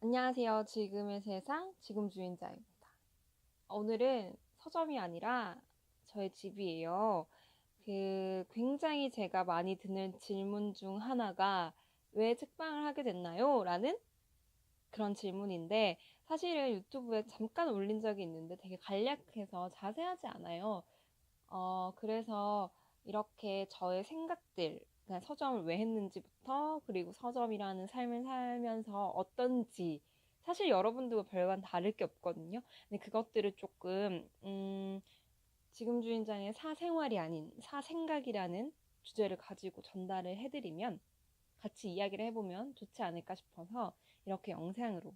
안녕하세요. 지금의 세상, 지금 주인자입니다. 오늘은 서점이 아니라 저의 집이에요. 굉장히 제가 많이 듣는 질문 중 하나가 왜 책방을 하게 됐나요? 라는 그런 질문인데 사실은 유튜브에 잠깐 올린 적이 있는데 되게 간략해서 자세하지 않아요. 그래서 이렇게 저의 생각들, 그러니까 서점을 왜 했는지부터, 그리고 서점이라는 삶을 살면서 어떤지, 사실 여러분들과 별반 다를 게 없거든요. 근데 그것들을 조금, 지금 주인장의 사생활이 아닌 사생각이라는 주제를 가지고 전달을 해드리면, 같이 이야기를 해보면 좋지 않을까 싶어서 이렇게 영상으로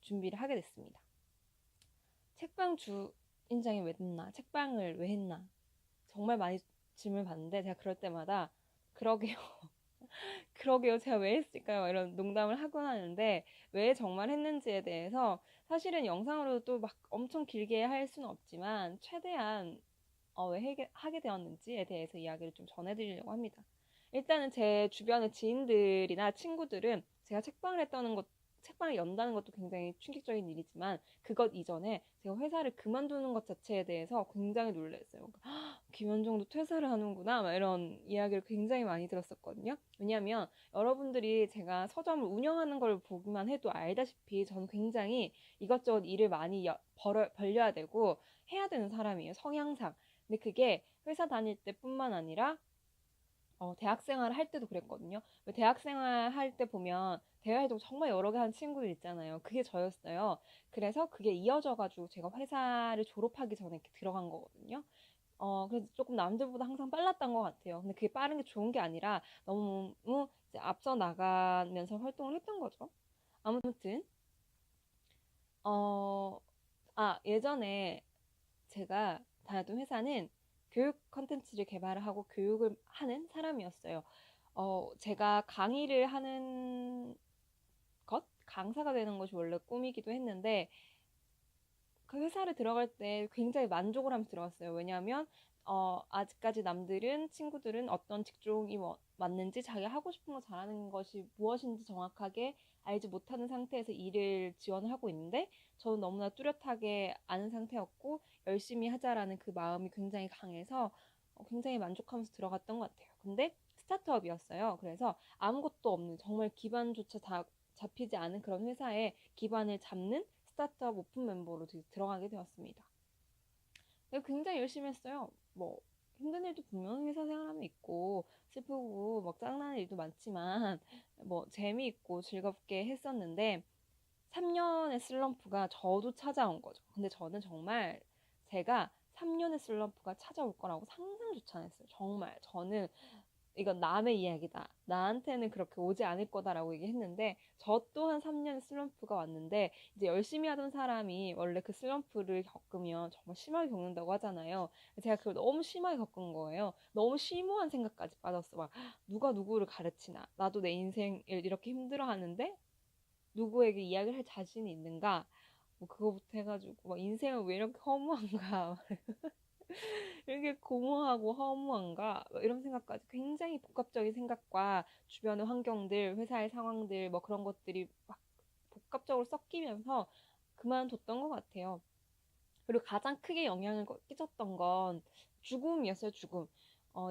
준비를 하게 됐습니다. 책방 주인장이 왜 했나? 책방을 왜 했나? 정말 많이 질문을 받는데 제가 그럴 때마다 그러게요. 그러게요. 제가 왜 했을까요? 이런 농담을 하곤 하는데 왜 정말 했는지에 대해서 사실은 영상으로도 막 엄청 길게 할 수는 없지만 최대한 왜 하게 되었는지에 대해서 이야기를 좀 전해드리려고 합니다. 일단은 제 주변의 지인들이나 친구들은 제가 책방을 연다는 것도 굉장히 충격적인 일이지만 그것 이전에 제가 회사를 그만두는 것 자체에 대해서 굉장히 놀랐어요. 김현정도 퇴사를 하는구나 막 이런 이야기를 굉장히 많이 들었었거든요. 왜냐하면 여러분들이 제가 서점을 운영하는 걸 보기만 해도 알다시피 저는 굉장히 이것저것 일을 많이 벌려야 되고 해야 되는 사람이에요. 성향상. 근데 그게 회사 다닐 때뿐만 아니라 대학생활 할 때도 그랬거든요. 대학생활 할 때 보면 대화에도 정말 여러 개 하는 친구들 있잖아요. 그게 저였어요. 그래서 그게 이어져가지고 제가 회사를 졸업하기 전에 이렇게 들어간 거거든요. 그래서 조금 남들보다 항상 빨랐던 것 같아요. 근데 그게 빠른 게 좋은 게 아니라 너무 이제 앞서 나가면서 활동을 했던 거죠. 아무튼, 어, 예전에 제가 다녔던 회사는 교육 컨텐츠를 개발을 하고 교육을 하는 사람이었어요. 제가 강의를 하는 강사가 되는 것이 원래 꿈이기도 했는데, 그 회사를 들어갈 때 굉장히 만족을 하면서 들어갔어요. 왜냐하면 아직까지 친구들은 어떤 직종이 맞는지 자기가 하고 싶은 거 잘하는 것이 무엇인지 정확하게 알지 못하는 상태에서 일을 지원을 하고 있는데 저는 너무나 뚜렷하게 아는 상태였고 열심히 하자라는 그 마음이 굉장히 강해서 굉장히 만족하면서 들어갔던 것 같아요. 근데 스타트업이었어요. 그래서 아무것도 없는 정말 기반조차 다 잡히지 않은 그런 회사에 기반을 잡는 스타트업 오픈 멤버로 들어가게 되었습니다. 굉장히 열심히 했어요. 뭐 힘든 일도 분명 회사 생활하면 있고 슬프고 막 짱나는 일도 많지만 뭐 재미있고 즐겁게 했었는데 3년의 슬럼프가 저도 찾아온 거죠. 근데 저는 정말 제가 3년의 슬럼프가 찾아올 거라고 상상조차 안 했어요. 정말 저는 이건 남의 이야기다. 나한테는 그렇게 오지 않을 거다라고 얘기했는데 저 또한 3년의 슬럼프가 왔는데 이제 열심히 하던 사람이 원래 그 슬럼프를 겪으면 정말 심하게 겪는다고 하잖아요. 제가 그걸 너무 심하게 겪은 거예요. 너무 심오한 생각까지 빠졌어. 막 누가 누구를 가르치나. 나도 내 인생을 이렇게 힘들어 하는데 누구에게 이야기를 할 자신이 있는가. 뭐 그거부터 해가지고 막 인생은 왜 이렇게 허무한가. 이렇게 공허하고 허무한가? 이런 생각까지 굉장히 복합적인 생각과 주변의 환경들, 회사의 상황들, 뭐 그런 것들이 막 복합적으로 섞이면서 그만뒀던 것 같아요. 그리고 가장 크게 영향을 끼쳤던 건 죽음이었어요, 죽음.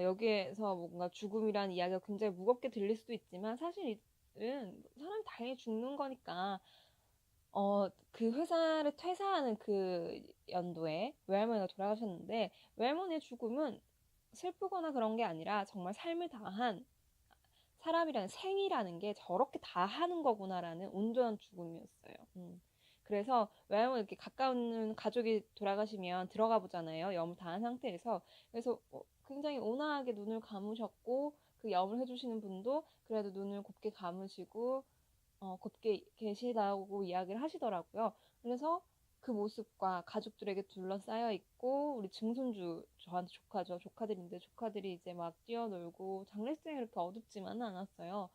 여기에서 뭔가 죽음이라는 이야기가 굉장히 무겁게 들릴 수도 있지만 사실은 사람이 당연히 죽는 거니까 그 회사를 퇴사하는 그 연도에 외할머니가 돌아가셨는데, 외할머니의 죽음은 슬프거나 그런 게 아니라 정말 삶을 다한 사람이라는 생이라는 게 저렇게 다 하는 거구나라는 온전한 죽음이었어요. 그래서 외할머니 이렇게 가까운 가족이 돌아가시면 들어가 보잖아요. 염을 다 한 상태에서. 그래서 굉장히 온화하게 눈을 감으셨고, 그 염을 해주시는 분도 그래도 눈을 곱게 감으시고, 곱게 계시다고 이야기를 하시더라고요. 그래서 그 모습과 가족들에게 둘러싸여 있고, 우리 증손주, 저한테 조카죠. 조카들인데, 조카들이 이제 막 뛰어놀고, 장례식장이 그렇게 어둡지만은 않았어요.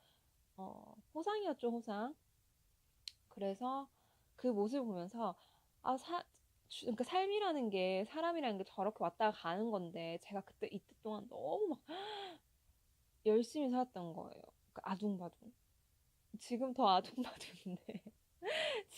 호상이었죠, 호상. 그래서 그 모습을 보면서, 아, 그러니까 삶이라는 게, 사람이라는 게 저렇게 왔다가 가는 건데, 제가 이때 동안 너무 막 열심히 살았던 거예요. 그러니까 아둥바둥. 지금 더 아둥바둥인데.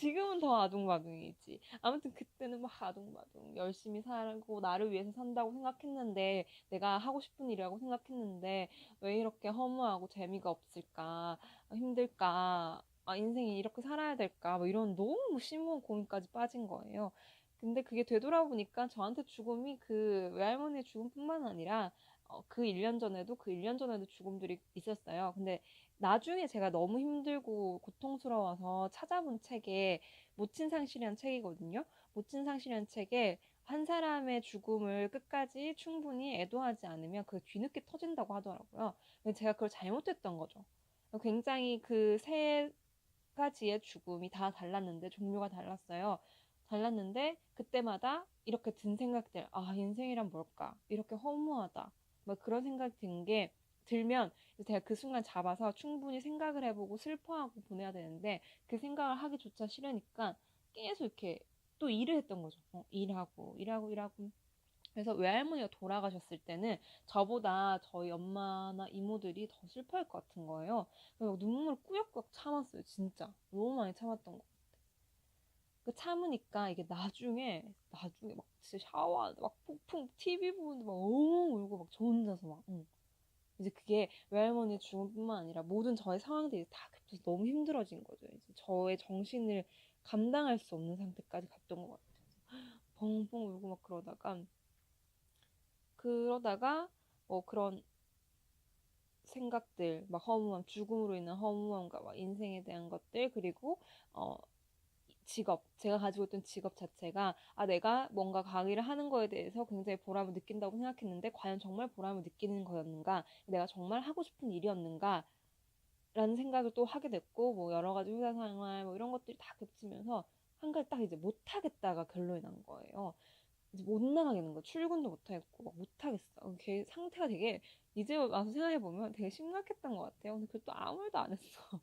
지금은 더 아둥바둥이지. 아무튼 그때는 막 아둥바둥 열심히 살고 나를 위해서 산다고 생각했는데, 내가 하고 싶은 일이라고 생각했는데 왜 이렇게 허무하고 재미가 없을까, 힘들까, 인생이 이렇게 살아야 될까, 뭐 이런 너무 심오한 고민까지 빠진 거예요. 근데 그게 되돌아보니까 저한테 죽음이 그 외할머니의 죽음뿐만 아니라 그 1년 전에도 그 1년 전에도 죽음들이 있었어요. 근데 나중에 제가 너무 힘들고 고통스러워서 찾아본 책에 모친상실이라는 책이거든요. 모친상실이라는 책에 한 사람의 죽음을 끝까지 충분히 애도하지 않으면 그 뒤늦게 터진다고 하더라고요. 근데 제가 그걸 잘못했던 거죠. 굉장히 그 세 가지의 죽음이 다 달랐는데, 종류가 달랐어요. 달랐는데 그때마다 이렇게 든 생각들, 인생이란 뭘까, 이렇게 허무하다, 막 그런 생각 들면 제가 그 순간 잡아서 충분히 생각을 해보고 슬퍼하고 보내야 되는데, 그 생각을 하기조차 싫으니까 계속 이렇게 또 일을 했던 거죠. 일하고. 그래서 외할머니가 돌아가셨을 때는 저보다 저희 엄마나 이모들이 더 슬퍼할 것 같은 거예요. 그래서 눈물을 꾸역꾸역 참았어요. 진짜 너무 많이 참았던 거. 그 참으니까 이게 나중에 막 진짜 샤워하는데 막 폭풍 TV 보는데 막 엉엉 울고 막 저 혼자서 막 이제 그게 외할머니 죽음뿐만 아니라 모든 저의 상황들이 다 겹쳐서 너무 힘들어진 거죠. 이제 저의 정신을 감당할 수 없는 상태까지 갔던 것 같아요. 펑펑 울고 막 그러다가 뭐 그런 생각들, 막 허무함, 죽음으로 인한 허무함과 막 인생에 대한 것들, 그리고 어 제가 가지고 있던 직업 자체가, 내가 뭔가 강의를 하는 거에 대해서 굉장히 보람을 느낀다고 생각했는데 과연 정말 보람을 느끼는 거였는가, 내가 정말 하고 싶은 일이었는가 라는 생각을 또 하게 됐고, 뭐 여러 가지 회사 생활 뭐 이런 것들이 다 겹치면서 한 가지 딱 이제 못 하겠다가 결론이 난 거예요. 이제 못 나가겠는 거, 출근도 못 하겠고 막 못 하겠어. 걔 상태가 되게, 이제 와서 생각해 보면 되게 심각했던 것 같아요. 근데 그걸 또 아무 말도 안 했어.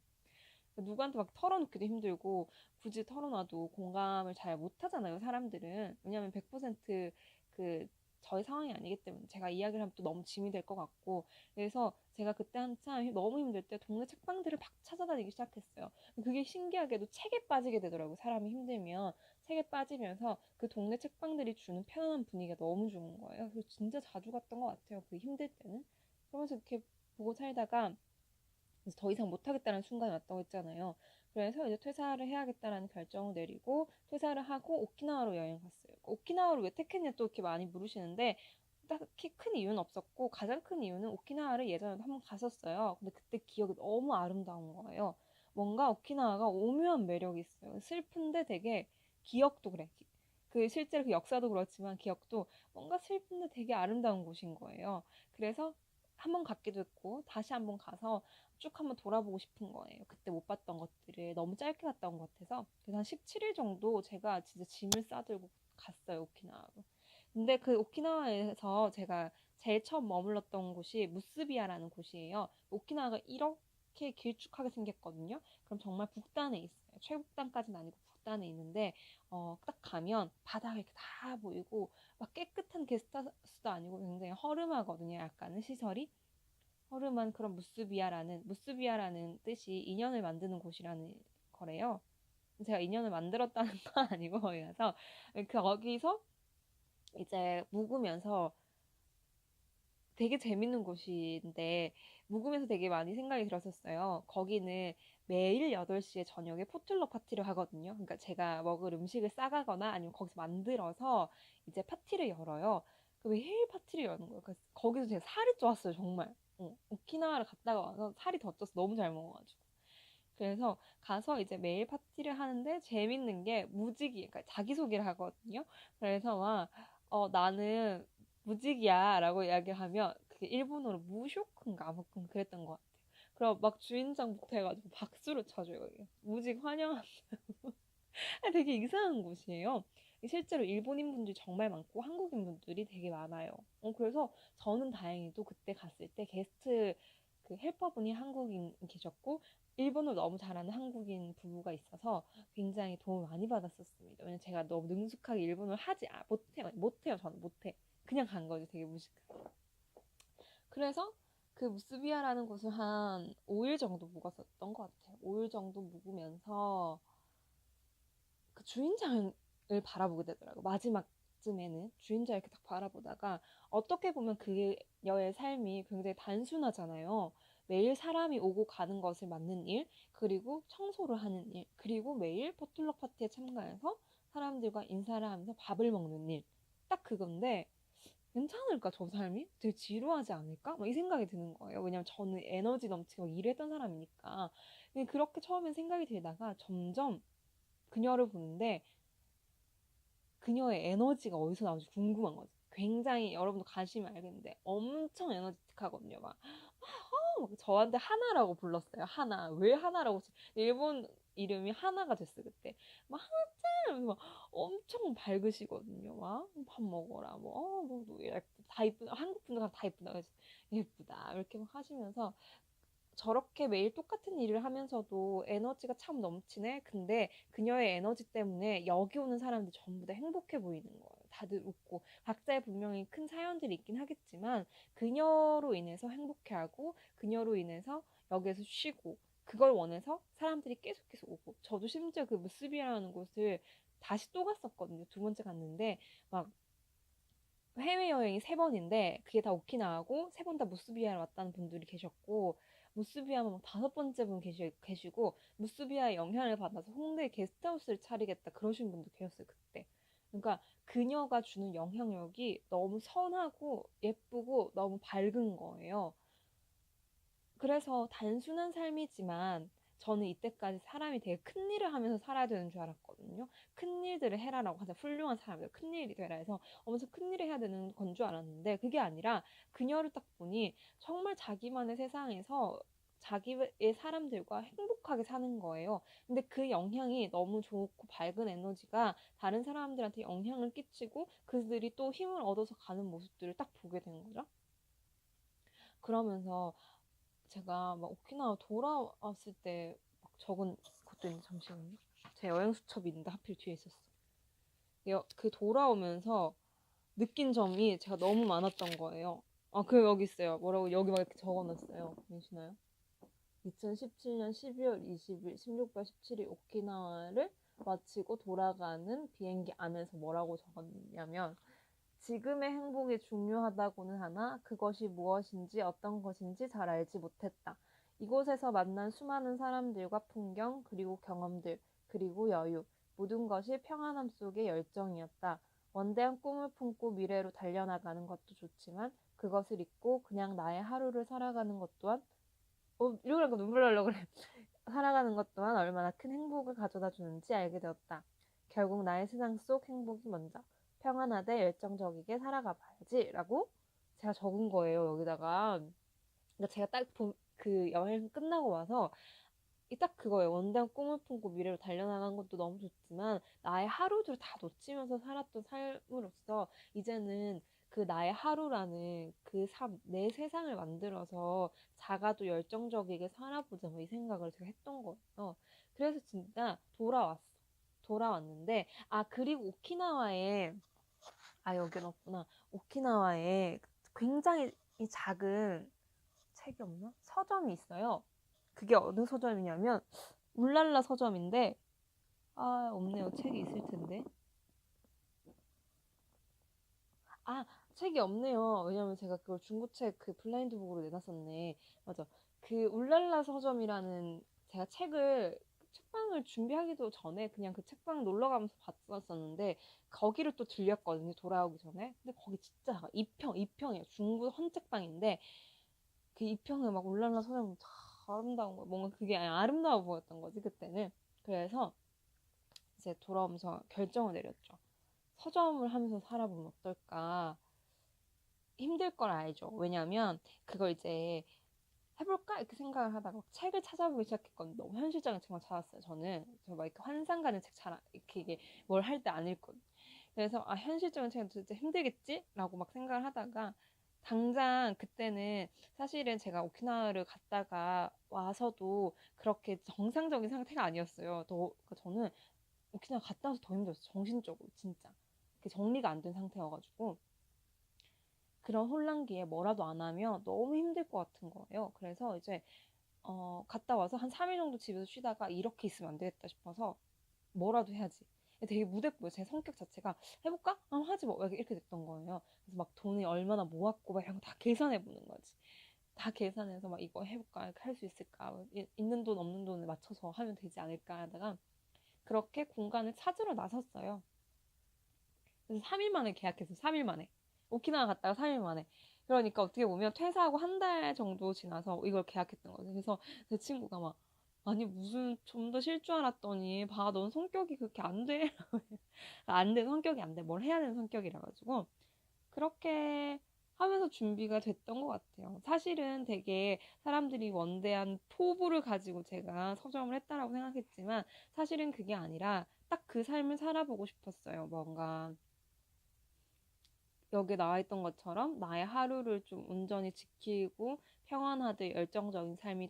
누구한테 막 털어놓기도 힘들고, 굳이 털어놔도 공감을 잘 못하잖아요, 사람들은. 왜냐면 100%그 저의 상황이 아니기 때문에 제가 이야기를 하면 또 너무 짐이 될 것 같고. 그래서 제가 그때 한참 너무 힘들 때 동네 책방들을 막 찾아다니기 시작했어요. 그게 신기하게도 책에 빠지게 되더라고요. 사람이 힘들면 책에 빠지면서 그 동네 책방들이 주는 편안한 분위기가 너무 좋은 거예요. 그래서 진짜 자주 갔던 것 같아요, 그 힘들 때는. 그러면서 이렇게 보고 살다가 그래서 더 이상 못하겠다는 순간이 왔다고 했잖아요. 그래서 이제 퇴사를 해야겠다라는 결정을 내리고 퇴사를 하고 오키나와로 여행 갔어요. 오키나와를 왜 택했냐 또 이렇게 많이 물으시는데, 딱히 큰 이유는 없었고, 가장 큰 이유는 오키나와를 예전에도 한번 갔었어요. 근데 그때 기억이 너무 아름다운 거예요. 뭔가 오키나와가 오묘한 매력이 있어요. 슬픈데 되게, 기억도 그래. 그 실제로 그 역사도 그렇지만 기억도 뭔가 슬픈데 되게 아름다운 곳인 거예요. 그래서 한번 갔기도 했고 다시 한번 가서 쭉 한번 돌아보고 싶은 거예요. 그때 못 봤던 것들을 너무 짧게 갔다 온 것 같아서. 그래서 한 17일 정도 제가 진짜 짐을 싸들고 갔어요, 오키나와로. 근데 그 오키나와에서 제가 제일 처음 머물렀던 곳이 무스비아라는 곳이에요. 오키나와가 이렇게 길쭉하게 생겼거든요. 그럼 정말 북단에 있어요. 최북단까지는 아니고 북단에 있는데, 딱 가면 바다가 이렇게 다 보이고, 막 깨끗한 게스트하우스도 아니고 굉장히 허름하거든요. 약간은 시설이. 허름한 그런 무스비아라는 뜻이 인연을 만드는 곳이라는 거래요. 제가 인연을 만들었다는 건 아니고, 거기 가서 거기서 이제 묵으면서, 되게 재밌는 곳인데 묵으면서 되게 많이 생각이 들었었어요. 거기는 매일 8시에 저녁에 포틀러 파티를 하거든요. 그러니까 제가 먹을 음식을 싸가거나 아니면 거기서 만들어서 이제 파티를 열어요. 그 매일 파티를 여는 거예요. 그래서 거기서 제가 살이 쪘어요, 정말. 오키나와를 갔다가 와서 살이 더 쪄서 너무 잘 먹어가지고. 그래서 가서 이제 매일 파티를 하는데, 재밌는 게 무지개, 그러니까 자기소개를 하거든요. 그래서 막 나는 무직이야 라고 이야기를 하면 그게 일본어로 무쇼크인가 아무튼 그랬던 것 같아요. 그럼 막 주인장부터 해가지고 박수를 쳐줘요. 이게. 무직 환영한다고. 되게 이상한 곳이에요. 실제로 일본인 분들이 정말 많고 한국인 분들이 되게 많아요. 그래서 저는 다행히도 그때 갔을 때 게스트 그 헬퍼분이 한국인 계셨고, 일본어를 너무 잘하는 한국인 부부가 있어서 굉장히 도움을 많이 받았었습니다. 왜냐면 제가 너무 능숙하게 일본어를 못해요. 저는 못해. 그냥 간 거죠, 되게 무식하게. 그래서 그 무스비아라는 곳을 한 5일 정도 묵었었던 것 같아요. 5일 정도 묵으면서 그 주인장을 바라보게 되더라고요. 마지막쯤에는 주인장을 이렇게 딱 바라보다가 어떻게 보면 그녀의 삶이 굉장히 단순하잖아요. 매일 사람이 오고 가는 것을 맡는 일, 그리고 청소를 하는 일, 그리고 매일 포틀럭 파티에 참가해서 사람들과 인사를 하면서 밥을 먹는 일. 딱 그건데 괜찮을까 저 삶이? 되게 지루하지 않을까? 막 이 생각이 드는 거예요. 왜냐면 저는 에너지 넘치고 막 일을 했던 사람이니까. 근데 그렇게 처음엔 생각이 들다가 점점 그녀를 보는데 그녀의 에너지가 어디서 나오는지 궁금한 거지. 굉장히 여러분도 가시면 알겠는데 엄청 에너지틱하거든요. 막 저한테 하나라고 불렀어요. 하나. 왜 하나라고? 일본 이름이 하나가 됐어 그때. 막 하나짱 막 엄청 밝으시거든요. 막 밥 먹어라. 뭐 다 이쁘다. 한국 분들 다 이쁘다. 그래서 예쁘다. 이렇게 막 하시면서 저렇게 매일 똑같은 일을 하면서도 에너지가 참 넘치네. 근데 그녀의 에너지 때문에 여기 오는 사람들 전부 다 행복해 보이는 거예요. 다들 웃고 각자의 분명히 큰 사연들이 있긴 하겠지만 그녀로 인해서 행복해하고 그녀로 인해서 여기에서 쉬고 그걸 원해서 사람들이 계속 오고 저도 심지어 그 무스비라는 곳을 다시 또 갔었거든요. 두 번째 갔는데 막 해외여행이 세 번인데 그게 다 오키나와고 세 번 다 무스비아를 왔다는 분들이 계셨고 무스비아만 막 다섯 번째 분 계시고 무스비아의 영향을 받아서 홍대에 게스트하우스를 차리겠다 그러신 분도 계셨어요 그때. 그러니까 그녀가 주는 영향력이 너무 선하고 예쁘고 너무 밝은 거예요. 그래서 단순한 삶이지만 저는 이때까지 사람이 되게 큰 일을 하면서 살아야 되는 줄 알았거든요. 큰 일들을 해라라고 하자 훌륭한 사람들 큰 일이 되라 해서 엄청 큰 일을 해야 되는 건 줄 알았는데 그게 아니라 그녀를 딱 보니 정말 자기만의 세상에서 자기의 사람들과 행복하게 사는 거예요. 근데 그 영향이 너무 좋고 밝은 에너지가 다른 사람들한테 영향을 끼치고 그들이 또 힘을 얻어서 가는 모습들을 딱 보게 된 거죠. 그러면서 제가 막 오키나와 돌아왔을 때 막 적은 것도 있는데 잠시만요. 제 여행 수첩이 있는데 하필 뒤에 있었어. 그 돌아오면서 느낀 점이 제가 너무 많았던 거예요. 아, 그 여기 있어요. 뭐라고 여기 막 이렇게 적어놨어요. 보이시나요? 2017년 12월 20일 16박 17일 오키나와를 마치고 돌아가는 비행기 안에서 뭐라고 적었냐면 지금의 행복이 중요하다고는 하나 그것이 무엇인지 어떤 것인지 잘 알지 못했다. 이곳에서 만난 수많은 사람들과 풍경 그리고 경험들 그리고 여유 모든 것이 평안함 속의 열정이었다. 원대한 꿈을 품고 미래로 달려나가는 것도 좋지만 그것을 잊고 그냥 나의 하루를 살아가는 것 또한 이러니까 눈물 나려고 그래. 살아가는 것 또한 얼마나 큰 행복을 가져다 주는지 알게 되었다. 결국 나의 세상 속 행복이 먼저. 평안하되 열정적이게 살아가 봐야지 라고 제가 적은 거예요 여기다가. 그러니까 제가 딱 그 여행 끝나고 와서 딱 그거예요. 원대한 꿈을 품고 미래로 달려나가는 것도 너무 좋지만 나의 하루를 다 놓치면서 살았던 삶으로서 이제는 그 나의 하루라는 그 삶, 내 세상을 만들어서 작아도 열정적이게 살아보자 뭐 이 생각을 제가 했던 거예요. 그래서 진짜 돌아왔는데 그리고 오키나와에 여긴 없구나. 오키나와에 굉장히 이 작은 책이 없나? 서점이 있어요. 그게 어느 서점이냐면 울랄라 서점인데 없네요. 책이 있을 텐데. 책이 없네요. 왜냐면 제가 그걸 중고책 그 블라인드북으로 내놨었네. 맞아. 그 울랄라 서점이라는 제가 책방을 준비하기도 전에 그냥 그 책방 놀러 가면서 봤었는데 거기를 또 들렸거든요. 돌아오기 전에. 근데 거기 진짜 작아. 2평이에요. 중부 헌책방인데 그 2평에 막 울랄라 서점 다 아름다운 거 뭔가 그게 아름다워 보였던 거지 그때는. 그래서 이제 돌아오면서 결정을 내렸죠. 서점을 하면서 살아보면 어떨까. 힘들 걸 알죠. 왜냐면 그걸 이제 해볼까 이렇게 생각을 하다가 책을 찾아보기 시작했거든요. 너무 현실적인 책만 찾았어요. 저 막 이렇게 환상 가는 책 잘 이렇게 이게 뭘 할 때 안 읽거든요. 그래서 현실적인 책은 진짜 힘들겠지라고 막 생각을 하다가 당장 그때는 사실은 제가 오키나와를 갔다가 와서도 그렇게 정상적인 상태가 아니었어요. 그러니까 저는 오키나와 갔다 와서 더 힘들었어요. 정신적으로 진짜. 정리가 안 된 상태여가지고 그런 혼란기에 뭐라도 안 하면 너무 힘들 것 같은 거예요. 그래서 이제 갔다 와서 한 3일 정도 집에서 쉬다가 이렇게 있으면 안 되겠다 싶어서 뭐라도 해야지. 되게 무대뽀요. 제 성격 자체가 해볼까? 하지 뭐 이렇게 됐던 거예요. 그래서 막 돈이 얼마나 모았고 막 이런 거 다 계산해 보는 거지. 다 계산해서 막 이거 해볼까? 할 수 있을까? 있는 돈 없는 돈을 맞춰서 하면 되지 않을까 하다가 그렇게 공간을 찾으러 나섰어요. 그래서 3일 만에 계약했어요. 3일 만에. 오키나와 갔다가 3일 만에. 그러니까 어떻게 보면 퇴사하고 한 달 정도 지나서 이걸 계약했던 거죠. 그래서 제 친구가 막 아니 무슨 좀 더 쉴 줄 알았더니 봐, 넌 성격이 그렇게 안 돼. 안 돼. 성격이 안 돼. 뭘 해야 되는 성격이라 가지고 그렇게 하면서 준비가 됐던 것 같아요. 사실은 되게 사람들이 원대한 포부를 가지고 제가 서점을 했다라고 생각했지만 사실은 그게 아니라 딱 그 삶을 살아보고 싶었어요. 뭔가 여기 나와 있던 것처럼 나의 하루를 좀 온전히 지키고 평안하되 열정적인 삶이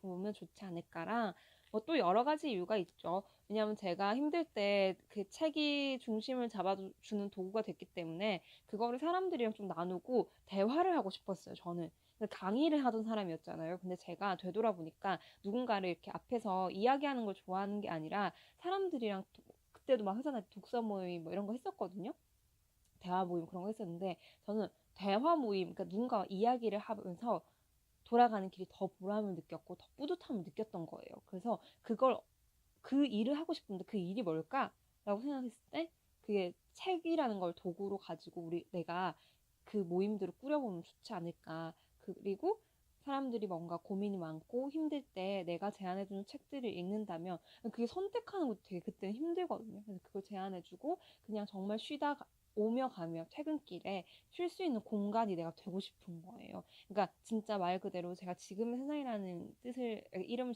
보면 좋지 않을까라 뭐 또 여러 가지 이유가 있죠. 왜냐하면 제가 힘들 때 그 책이 중심을 잡아주는 도구가 됐기 때문에 그거를 사람들이랑 좀 나누고 대화를 하고 싶었어요. 저는 강의를 하던 사람이었잖아요. 근데 제가 되돌아보니까 누군가를 이렇게 앞에서 이야기하는 걸 좋아하는 게 아니라 사람들이랑 그때도 막 회사 다닐 때 독서 모임 뭐 이런 거 했었거든요. 대화 모임 그런 거 했었는데 저는 대화 모임, 그러니까 누군가와 이야기를 하면서 돌아가는 길이 더 보람을 느꼈고 더 뿌듯함을 느꼈던 거예요. 그래서 그 일을 하고 싶은데 그 일이 뭘까라고 생각했을 때 그게 책이라는 걸 도구로 가지고 내가 그 모임들을 꾸려보면 좋지 않을까. 그리고 사람들이 뭔가 고민이 많고 힘들 때 내가 제안해주는 책들을 읽는다면 그게 선택하는 것도 되게 그때는 힘들거든요. 그래서 그걸 제안해주고 그냥 정말 쉬다 오며 가며 퇴근길에 쉴 수 있는 공간이 내가 되고 싶은 거예요. 그러니까 진짜 말 그대로 제가 지금의 세상이라는 뜻을 이름을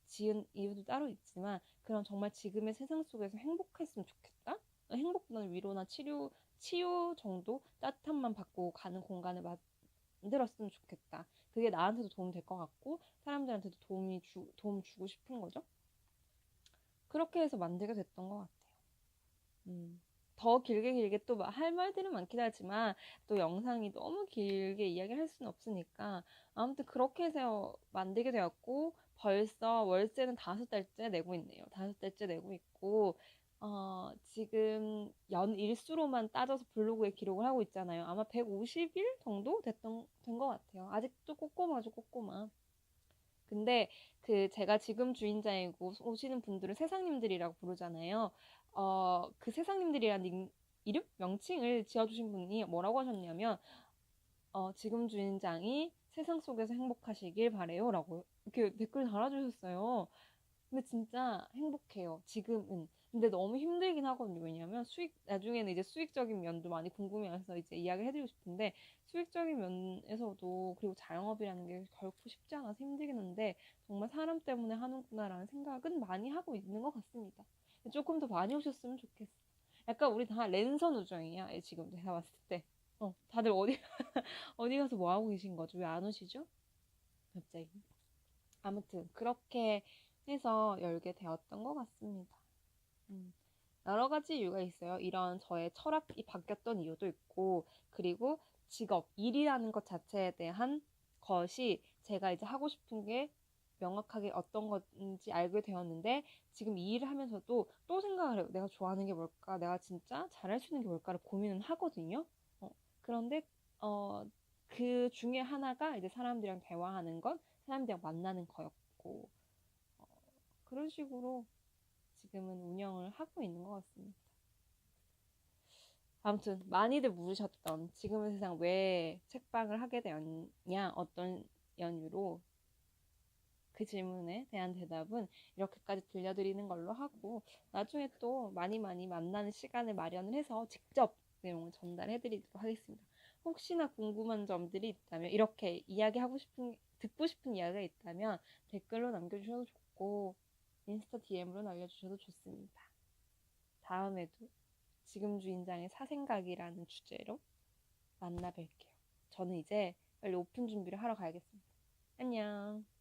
지은 이유도 따로 있지만 그런 정말 지금의 세상 속에서 행복했으면 좋겠다. 행복보다는 위로나 치유 정도 따뜻함만 받고 가는 공간을 만들었으면 좋겠다. 그게 나한테도 도움 될 것 같고 사람들한테도 도움 주고 싶은 거죠. 그렇게 해서 만들게 됐던 것 같아요. 더 길게 또 할 말들은 많긴 하지만 또 영상이 너무 길게 이야기를 할 수는 없으니까 아무튼 그렇게 해서 만들게 되었고 벌써 월세는 5달째 내고 있네요. 5달째 내고 있고 지금 연 일수로만 따져서 블로그에 기록을 하고 있잖아요. 아마 150일 정도 된 것 같아요. 아직도 꼼꼼하죠, 꼼꼼함. 근데 제가 지금 주인장이고 오시는 분들은 세상님들이라고 부르잖아요. 그 세상님들이라는 이름? 명칭을 지어주신 분이 뭐라고 하셨냐면, 지금 주인장이 세상 속에서 행복하시길 바래요. 라고 이렇게 댓글 달아주셨어요. 근데 진짜 행복해요. 지금은. 근데 너무 힘들긴 하거든요. 왜냐면 나중에는 이제 수익적인 면도 많이 궁금해해서 이제 이야기를 해드리고 싶은데, 수익적인 면에서도, 그리고 자영업이라는 게 결코 쉽지 않아서 힘들긴 한데, 정말 사람 때문에 하는구나라는 생각은 많이 하고 있는 것 같습니다. 조금 더 많이 오셨으면 좋겠어. 약간 우리 다 랜선 우정이야. 지금 제가 봤을 때. 다들 어디 가서 뭐 하고 계신 거죠? 왜 안 오시죠? 갑자기. 아무튼, 그렇게 해서 열게 되었던 것 같습니다. 음, 여러 가지 이유가 있어요. 이런 저의 철학이 바뀌었던 이유도 있고, 그리고 일이라는 것 자체에 대한 것이 제가 이제 하고 싶은 게 명확하게 어떤 건지 알게 되었는데, 지금 이 일을 하면서도 또 생각을 해요. 내가 좋아하는 게 뭘까? 내가 진짜 잘할 수 있는 게 뭘까를 고민은 하거든요. 그런데, 어, 그 중에 하나가 이제 사람들이랑 대화하는 것, 사람들이랑 만나는 거였고, 어, 그런 식으로 지금은 운영을 하고 있는 것 같습니다. 아무튼 많이들 물으셨던 지금의 세상 왜 책방을 하게 되었냐, 어떤 연유로 그 질문에 대한 대답은 이렇게까지 들려드리는 걸로 하고 나중에 또 많이 만나는 시간을 마련을 해서 직접 내용을 전달해드리도록 하겠습니다. 혹시나 궁금한 점들이 있다면 이렇게 듣고 싶은 이야기가 있다면 댓글로 남겨주셔도 좋고 인스타 DM으로 날려주셔도 좋습니다. 다음에도 지금 주인장의 사생각이라는 주제로 만나 뵐게요. 저는 이제 빨리 오픈 준비를 하러 가야겠습니다. 안녕.